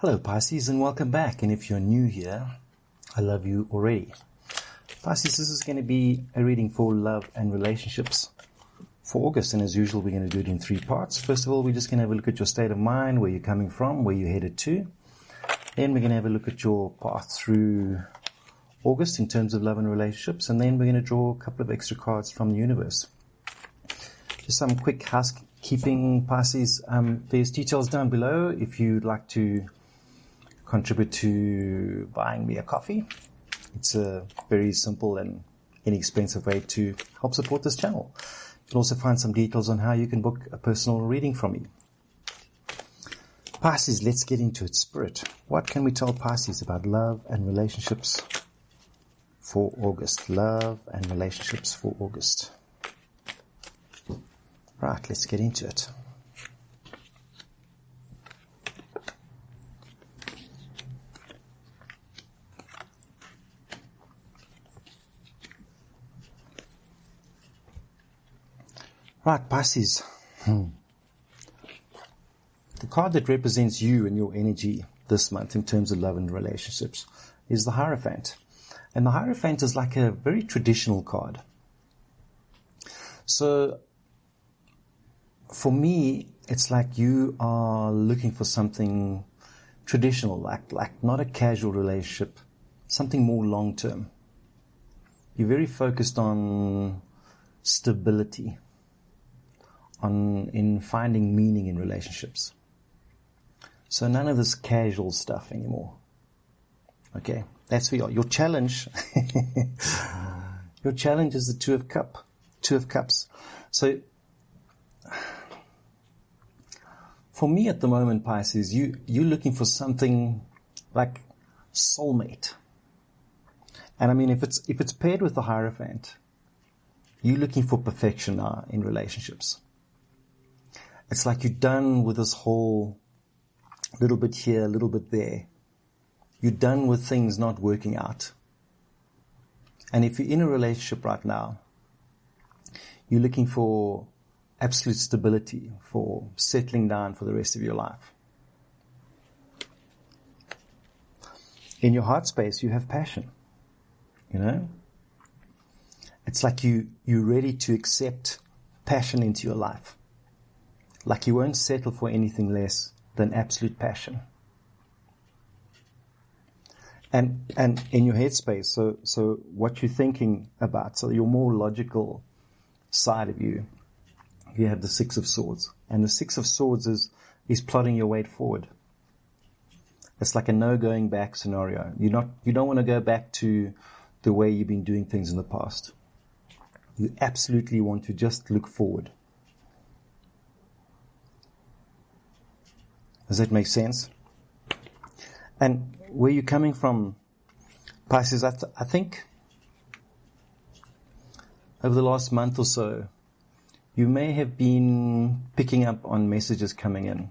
Hello Pisces, and welcome back. And if you're new here, I love you already. Pisces, this is going to be a reading for love and relationships for August. And as usual, we're going to do it in 3 parts. First of all, we're just going to have a look at your state of mind, where you're coming from, where you're headed to. Then we're going to have a look at your path through August in terms of love and relationships. And then we're going to draw a couple of extra cards from the universe. Just some quick housekeeping, Pisces. There's details down below if you'd like to contribute to buying me a coffee. It's a very simple and inexpensive way to help support this channel. You can also find some details on how you can book a personal reading from me. Pisces, let's get into it. Spirit, what can we tell Pisces about love and relationships for August? Love and relationships for August. Right, let's get into it. Right, Pisces. The card that represents you and your energy this month in terms of love and relationships is the Hierophant. And the Hierophant is like a very traditional card. So, for me, it's like you are looking for something traditional, like not a casual relationship, something more long-term. You're very focused on stability, in finding meaning in relationships. So none of this casual stuff anymore. Okay, that's where you are. Your challenge, your challenge is the Two of Cups. So, for me at the moment, Pisces, you're looking for something like soulmate. And I mean, if it's paired with the Hierophant, you're looking for perfection now in relationships. It's like you're done with this whole little bit here, a little bit there. You're done with things not working out. And if you're in a relationship right now, you're looking for absolute stability, for settling down for the rest of your life. In your heart space, you have passion. You know? It's like you're ready to accept passion into your life. Like you won't settle for anything less than absolute passion. And in your headspace, so what you're thinking about, so your more logical side of you have the Six of Swords. And the Six of Swords is plotting your way forward. It's like a no going back scenario. You don't want to go back to the way you've been doing things in the past. You absolutely want to just look forward. Does that make sense? And where you're coming from, Pisces, I think over the last month or so, you may have been picking up on messages coming in.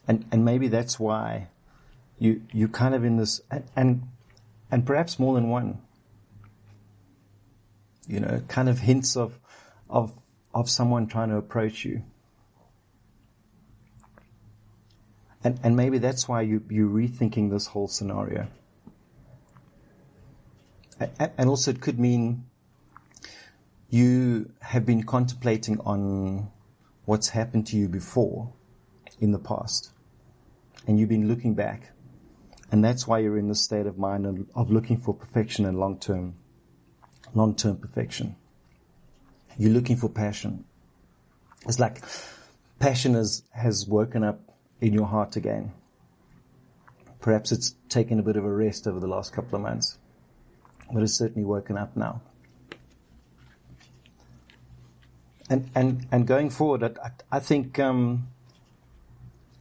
And maybe that's why you're kind of in this, and perhaps more than one, you know, kind of hints of someone trying to approach you. And maybe that's why you're rethinking this whole scenario. And also it could mean you have been contemplating on what's happened to you before in the past. And you've been looking back. And that's why you're in this state of mind of looking for perfection and long-term perfection. You're looking for passion. It's like passion has woken up in your heart again. Perhaps it's taken a bit of a rest over the last couple of months, but it's certainly woken up now. And going forward, I think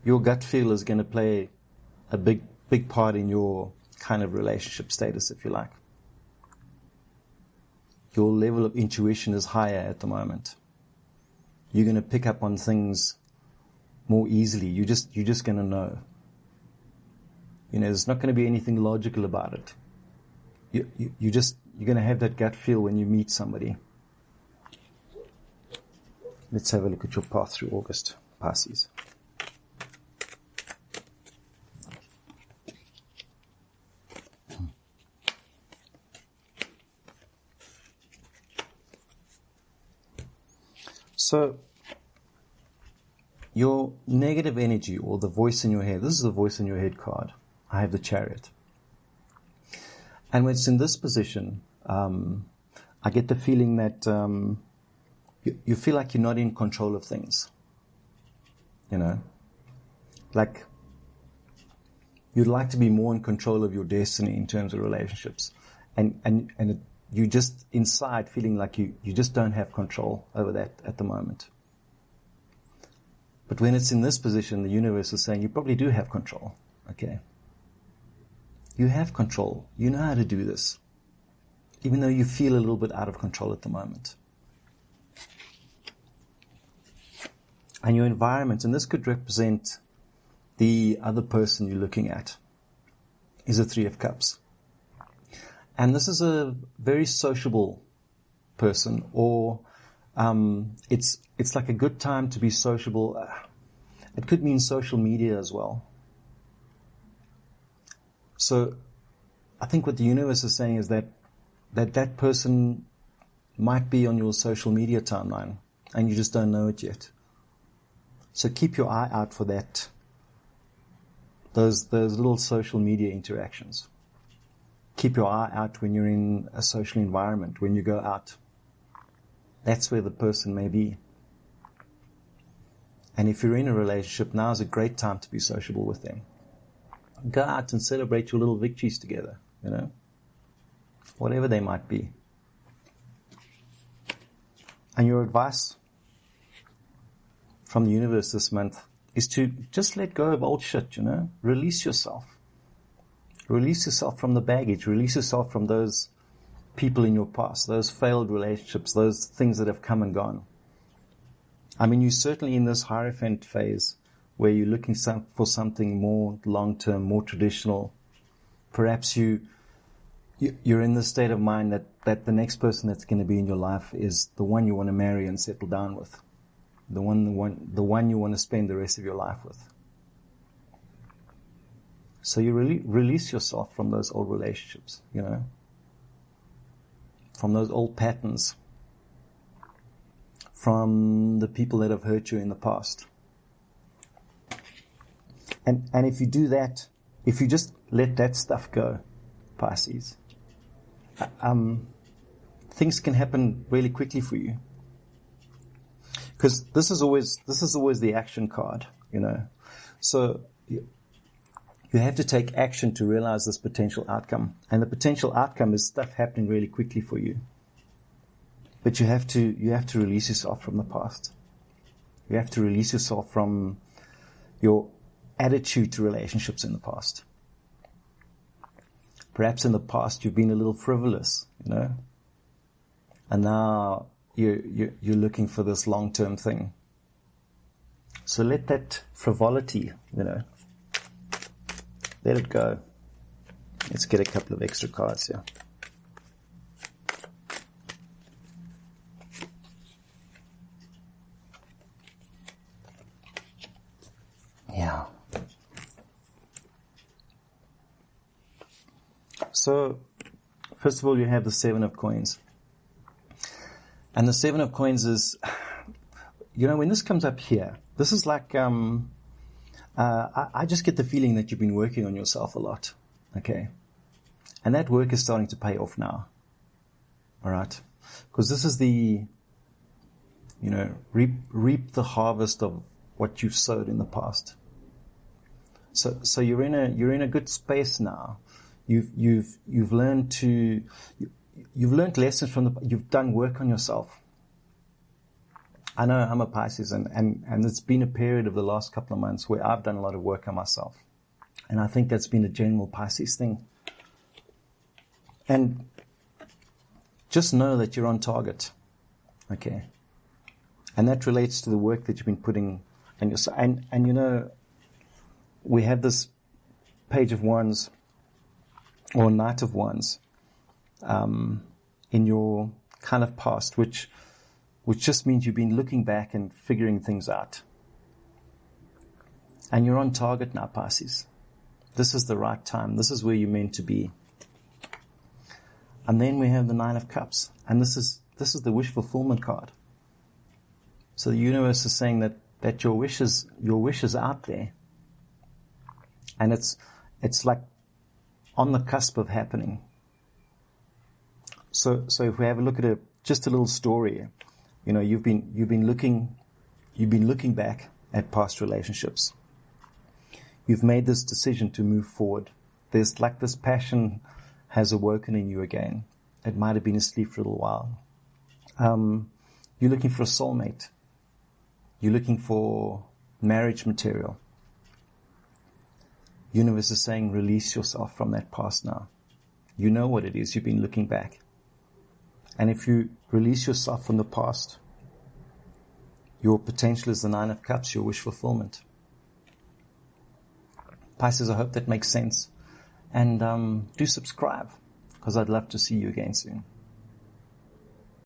your gut feel is going to play a big part in your kind of relationship status, if you like. Your level of intuition is higher at the moment. You're going to pick up on things more easily. You're just going to know. You know, there's not going to be anything logical about it. You're going to have that gut feel when you meet somebody. Let's have a look at your path through August, Pisces. So, your negative energy or the voice in your head, this is the voice in your head card. I have the Chariot. And when it's in this position, I get the feeling that you feel like you're not in control of things. Like you'd like to be more in control of your destiny in terms of relationships. And you just inside feeling like you just don't have control over that at the moment. But when it's in this position, the universe is saying you probably do have control. Okay? You have control. You know how to do this. Even though you feel a little bit out of control at the moment. And your environment, and this could represent the other person you're looking at, is a 3 of Cups. And this is a very sociable person, or it's like a good time to be sociable. It could mean social media as well. So I think what the universe is saying is that person might be on your social media timeline, and you just don't know it yet. So keep your eye out for that. Those little social media interactions. Keep your eye out when you're in a social environment, when you go out. That's where the person may be. And if you're in a relationship, now is a great time to be sociable with them. Go out and celebrate your little victories together, whatever they might be. And your advice from the universe this month is to just let go of old shit, Release yourself. Release yourself from the baggage. Release yourself from those people in your past, those failed relationships, those things that have come and gone. I mean, you're certainly in this Hierophant phase where you're looking for something more long-term, more traditional. Perhaps you're in the state of mind that the next person that's going to be in your life is the one you want to marry and settle down with. The one you want to spend the rest of your life with. So you really release yourself from those old relationships, from those old patterns, from the people that have hurt you in the past. And if you do that, if you just let that stuff go, Pisces, things can happen really quickly for you. Because this is always the action card, So you have to take action to realize this potential outcome. And the potential outcome is stuff happening really quickly for you. But you have to release yourself from the past. You have to release yourself from your attitude to relationships in the past. Perhaps in the past you've been a little frivolous, and now you're looking for this long-term thing. So let that frivolity, let it go. Let's get a couple of extra cards here. Yeah. So, first of all, you have the 7 of Coins. And the 7 of Coins is, when this comes up here, this is like, I just get the feeling that you've been working on yourself a lot. Okay. And that work is starting to pay off now. All right. Because this is the, reap the harvest of what you've sowed in the past. So you're in a good space now. You've learned lessons you've done work on yourself. I know I'm a Pisces and it's been a period of the last couple of months where I've done a lot of work on myself. And I think that's been a general Pisces thing. And just know that you're on target. Okay. And that relates to the work that you've been putting on yourself. And we have this Page of Wands or Knight of Wands in your kind of past, which just means you've been looking back and figuring things out. And you're on target now, Pisces. This is the right time. This is where you're meant to be. And then we have the 9 of Cups. And this is the wish fulfillment card. So the universe is saying that your wish is out there. And it's like on the cusp of happening. So if we have a look at just a little story, you've been looking back at past relationships. You've made this decision to move forward. There's like this passion has awoken in you again. It might have been asleep for a little while. You're looking for a soulmate. You're looking for marriage material. Universe is saying, release yourself from that past now. You know what it is. You've been looking back. And if you release yourself from the past, your potential is the 9 of Cups, your wish fulfillment. Pisces, I hope that makes sense. And do subscribe, because I'd love to see you again soon.